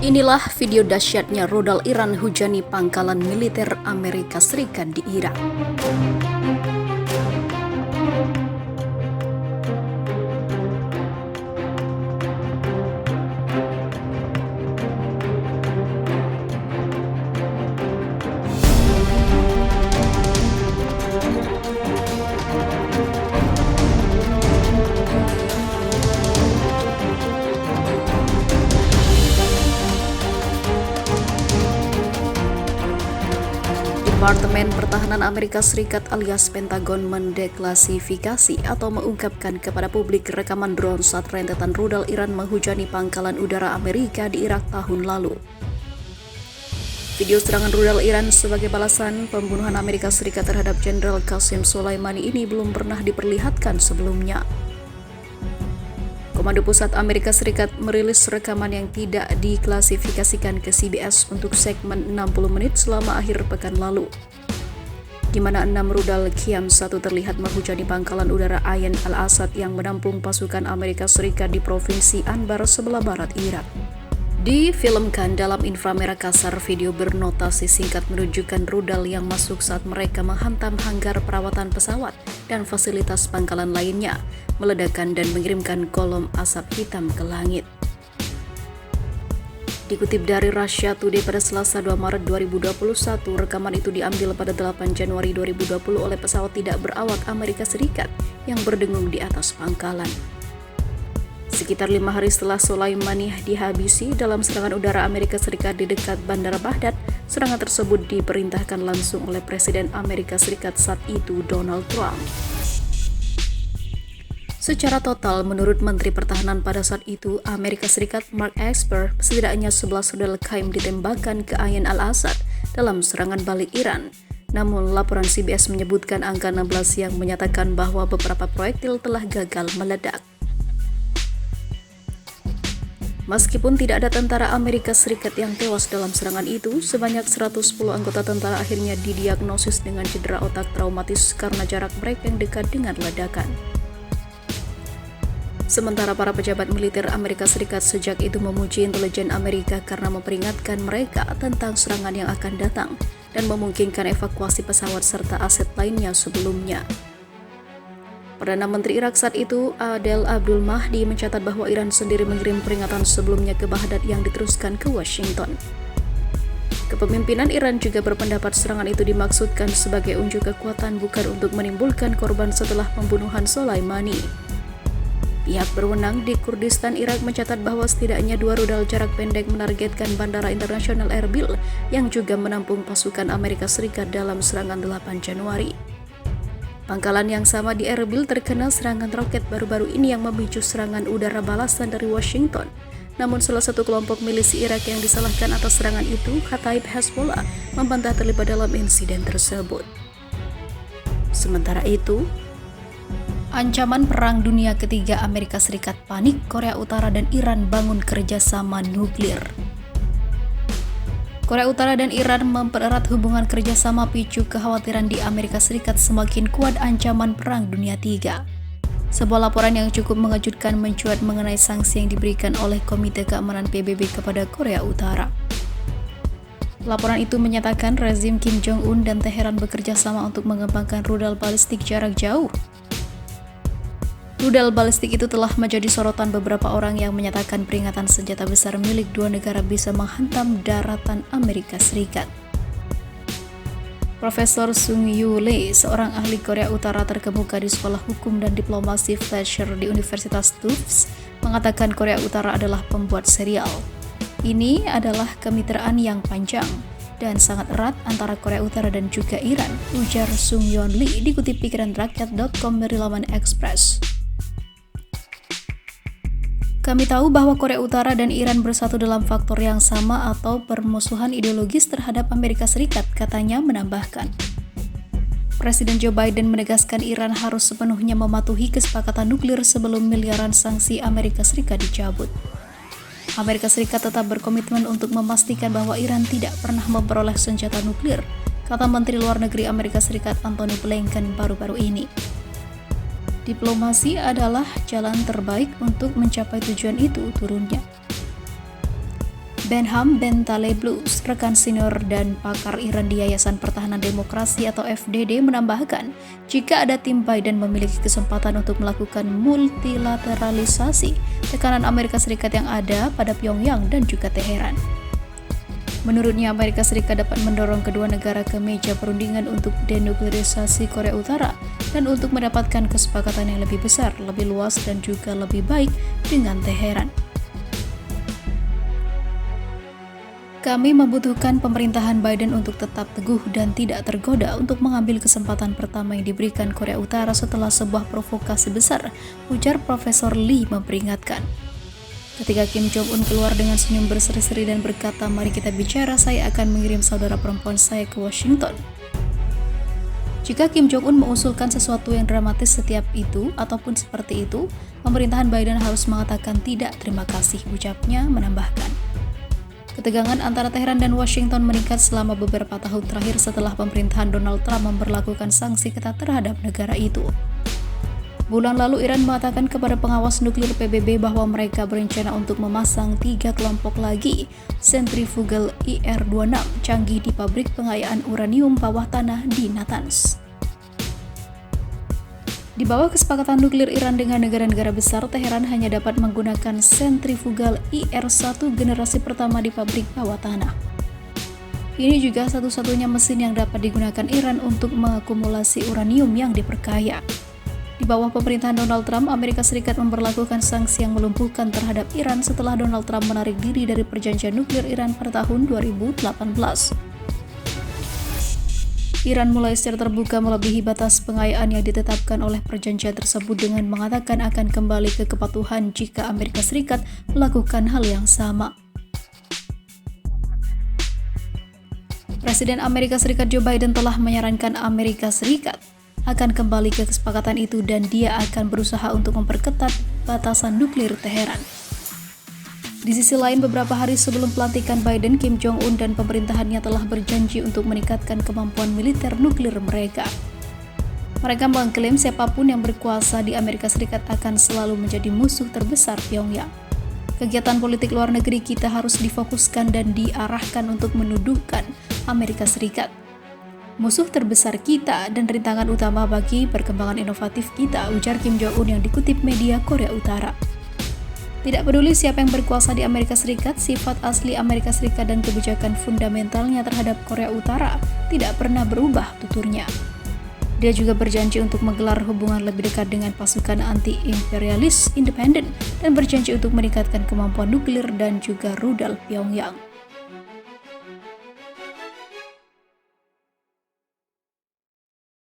Inilah video dahsyatnya rudal Iran hujani pangkalan militer Amerika Serikat di Irak. Departemen Pertahanan Amerika Serikat alias Pentagon mendeklasifikasi atau mengungkapkan kepada publik rekaman drone saat rentetan rudal Iran menghujani pangkalan udara Amerika di Irak tahun lalu. Video serangan rudal Iran sebagai balasan pembunuhan Amerika Serikat terhadap Jenderal Qasem Soleimani ini belum pernah diperlihatkan sebelumnya. Komando Pusat Amerika Serikat merilis rekaman yang tidak diklasifikasikan ke CBS untuk segmen 60 menit selama akhir pekan lalu, di mana 6 rudal Qiam-1 terlihat menghujani pangkalan udara Ain al-Asad yang menampung pasukan Amerika Serikat di Provinsi Anbar sebelah barat Irak. Difilmkan dalam inframerah kasar, video bernotasi singkat menunjukkan rudal yang masuk saat mereka menghantam hanggar perawatan pesawat dan fasilitas pangkalan lainnya, meledakkan dan mengirimkan kolom asap hitam ke langit. Dikutip dari Russia Today pada Selasa 2 Maret 2021, rekaman itu diambil pada 8 Januari 2020 oleh pesawat tidak berawak Amerika Serikat yang berdengung di atas pangkalan. Sekitar 5 hari setelah Soleimani dihabisi dalam serangan udara Amerika Serikat di dekat Bandara Baghdad, serangan tersebut diperintahkan langsung oleh Presiden Amerika Serikat saat itu, Donald Trump. Secara total, menurut Menteri Pertahanan pada saat itu, Amerika Serikat Mark Esper, setidaknya 11 rudal Qaim ditembakkan ke Ain al-Asad dalam serangan balik Iran. Namun, laporan CBS menyebutkan angka 16 yang menyatakan bahwa beberapa proyektil telah gagal meledak. Meskipun tidak ada tentara Amerika Serikat yang tewas dalam serangan itu, sebanyak 110 anggota tentara akhirnya didiagnosis dengan cedera otak traumatis karena jarak mereka yang dekat dengan ledakan. Sementara para pejabat militer Amerika Serikat sejak itu memuji intelijen Amerika karena memperingatkan mereka tentang serangan yang akan datang dan memungkinkan evakuasi pesawat serta aset lainnya sebelumnya. Perdana Menteri Irak saat itu, Adel Abdul Mahdi, mencatat bahwa Iran sendiri mengirim peringatan sebelumnya ke Baghdad yang diteruskan ke Washington. Kepemimpinan Iran juga berpendapat serangan itu dimaksudkan sebagai unjuk kekuatan, bukan untuk menimbulkan korban setelah pembunuhan Soleimani. Pihak berwenang di Kurdistan Irak mencatat bahwa setidaknya 2 rudal jarak pendek menargetkan Bandara Internasional Erbil yang juga menampung pasukan Amerika Serikat dalam serangan 8 Januari. Pangkalan yang sama di Erbil terkena serangan roket baru-baru ini yang memicu serangan udara balasan dari Washington. Namun salah satu kelompok milisi Irak yang disalahkan atas serangan itu, Kataib Hezbollah, membantah terlibat dalam insiden tersebut. Sementara itu, ancaman Perang Dunia Ketiga, Amerika Serikat panik, Korea Utara dan Iran bangun kerjasama nuklir. Korea Utara dan Iran mempererat hubungan kerjasama picu kekhawatiran di Amerika Serikat semakin kuat ancaman Perang Dunia III. Sebuah laporan yang cukup mengejutkan mencuat mengenai sanksi yang diberikan oleh Komite Keamanan PBB kepada Korea Utara. Laporan itu menyatakan rezim Kim Jong-un dan Teheran bekerja sama untuk mengembangkan rudal balistik jarak jauh. Rudal balistik itu telah menjadi sorotan beberapa orang yang menyatakan peringatan senjata besar milik dua negara bisa menghantam daratan Amerika Serikat. Profesor Sung Yu Lee, seorang ahli Korea Utara terkemuka di Sekolah Hukum dan Diplomasi Fletcher di Universitas Tufts, mengatakan Korea Utara adalah pembuat serial. Ini adalah kemitraan yang panjang dan sangat erat antara Korea Utara dan juga Iran, ujar Sung Yeon Lee dikutip pikiranrakyat.com dari laman Express. Kami tahu bahwa Korea Utara dan Iran bersatu dalam faktor yang sama atau permusuhan ideologis terhadap Amerika Serikat, katanya menambahkan. Presiden Joe Biden menegaskan Iran harus sepenuhnya mematuhi kesepakatan nuklir sebelum miliaran sanksi Amerika Serikat dicabut. Amerika Serikat tetap berkomitmen untuk memastikan bahwa Iran tidak pernah memperoleh senjata nuklir, kata Menteri Luar Negeri Amerika Serikat Antony Blinken baru-baru ini. Diplomasi adalah jalan terbaik untuk mencapai tujuan itu, turunnya. Benham Bentaleblus, rekan senior dan pakar Iran di Yayasan Pertahanan Demokrasi atau FDD menambahkan, jika ada tim Biden memiliki kesempatan untuk melakukan multilateralisasi, tekanan Amerika Serikat yang ada pada Pyongyang dan juga Teheran. Menurutnya, Amerika Serikat dapat mendorong kedua negara ke meja perundingan untuk denuklearisasi Korea Utara dan untuk mendapatkan kesepakatan yang lebih besar, lebih luas, dan juga lebih baik dengan Teheran. Kami membutuhkan pemerintahan Biden untuk tetap teguh dan tidak tergoda untuk mengambil kesempatan pertama yang diberikan Korea Utara setelah sebuah provokasi besar, ujar Profesor Lee memperingatkan. Ketika Kim Jong-un keluar dengan senyum berseri-seri dan berkata, "Mari kita bicara, saya akan mengirim saudara perempuan saya ke Washington." Jika Kim Jong-un mengusulkan sesuatu yang dramatis setiap itu ataupun seperti itu, pemerintahan Biden harus mengatakan tidak terima kasih, ucapnya menambahkan. Ketegangan antara Teheran dan Washington meningkat selama beberapa tahun terakhir setelah pemerintahan Donald Trump memberlakukan sanksi ketat terhadap negara itu. Bulan lalu Iran mengatakan kepada pengawas nuklir PBB bahwa mereka berencana untuk memasang 3 kelompok lagi sentrifugal IR-26 canggih di pabrik pengayaan uranium bawah tanah di Natanz. Di bawah kesepakatan nuklir Iran dengan negara-negara besar, Teheran hanya dapat menggunakan sentrifugal IR-1 generasi pertama di pabrik bawah tanah. Ini juga satu-satunya mesin yang dapat digunakan Iran untuk mengakumulasi uranium yang diperkaya. Di bawah pemerintahan Donald Trump, Amerika Serikat memberlakukan sanksi yang melumpuhkan terhadap Iran setelah Donald Trump menarik diri dari perjanjian nuklir Iran pada tahun 2018. Iran mulai secara terbuka melebihi batas pengayaan yang ditetapkan oleh perjanjian tersebut dengan mengatakan akan kembali ke kepatuhan jika Amerika Serikat melakukan hal yang sama. Presiden Amerika Serikat Joe Biden telah menyarankan Amerika Serikat akan kembali ke kesepakatan itu dan dia akan berusaha untuk memperketat batasan nuklir Teheran. Di sisi lain, beberapa hari sebelum pelantikan Biden, Kim Jong-un dan pemerintahannya telah berjanji untuk meningkatkan kemampuan militer nuklir mereka. Mereka mengklaim siapapun yang berkuasa di Amerika Serikat akan selalu menjadi musuh terbesar Pyongyang. Kegiatan politik luar negeri kita harus difokuskan dan diarahkan untuk menuduhkan Amerika Serikat musuh terbesar kita dan rintangan utama bagi perkembangan inovatif kita, ujar Kim Jong-un yang dikutip media Korea Utara. Tidak peduli siapa yang berkuasa di Amerika Serikat, sifat asli Amerika Serikat dan kebijakan fundamentalnya terhadap Korea Utara tidak pernah berubah, tuturnya. Dia juga berjanji untuk menggelar hubungan lebih dekat dengan pasukan anti-imperialis independen dan berjanji untuk meningkatkan kemampuan nuklir dan juga rudal Pyongyang.